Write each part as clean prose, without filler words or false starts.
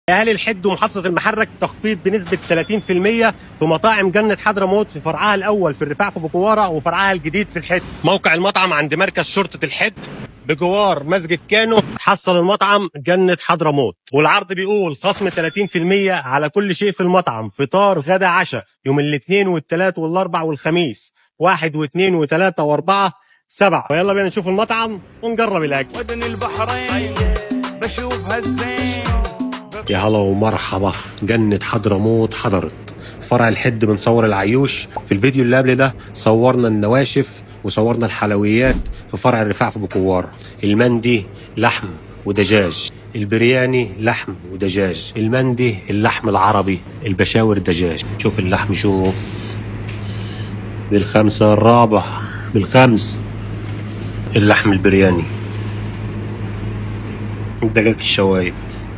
اهالي الحد ومحافظه المحرك تخفيض بنسبه 30% في مطاعم جنه حضرموت في فرعها الاول في الرفاع في بكواره وفرعها الجديد في الحد. موقع المطعم عند مركز شرطه الحد بجوار مسجد كانو. حصل المطعم جنه حضرموت، والعرض بيقول خصم 30% على كل شيء في المطعم، فطار غدا عشاء يوم الاثنين والثلاث والاربع والخميس، 1 و2 و3 و4 7. ويلا بينا نشوف المطعم ونجرب الاكل. ودن البحرين بشوف هالزين. يا هلا ومرحبا، جنة حضرموت حضرت فرع الحد. بنصور العيوش. في الفيديو اللي قبل ده صورنا النواشف وصورنا الحلويات في فرع الرفاع في بكوار. المندي لحم ودجاج، البرياني لحم ودجاج، المندي اللحم العربي، البشاور دجاج. شوف اللحم، شوف بالخمسة الرابع بالخمس. اللحم البرياني، الدجاج الشوايب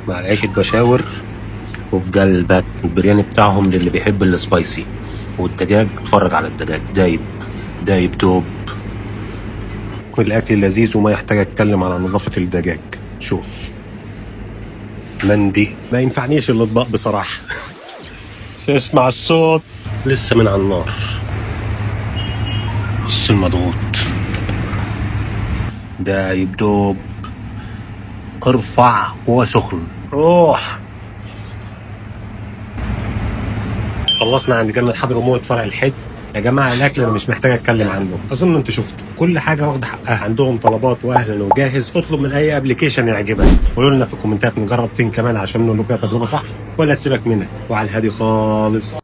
مع العيش البشاور وفي قلبك. البرياني بتاعهم للي بيحب السبايسي. والدجاج، اتفرج على الدجاج دايب دايب توب. والاكل لذيذ وما يحتاج اتكلم على نظافة الدجاج. شوف مندي، ما ينفعنيش الاطباق بصراحة. اسمع الصوت لسه من على النار. بص المضغوط دايب دوب. ارفع وهو سخن. روح. خلصنا عند جنة حضرموت فرع الحد. يا جماعه الاكل انا مش محتاج اتكلم عنه، اظن انتوا شفتوا كل حاجه واخده حقها. عندهم طلبات واهلا وجاهز. اطلب من اي ابلكيشن يعجبك. قولوا لنا في الكومنتات نجرب فين كمان عشان نقول لكم تجربه صح ولا تسيبك منها. وعلى الهادي خالص.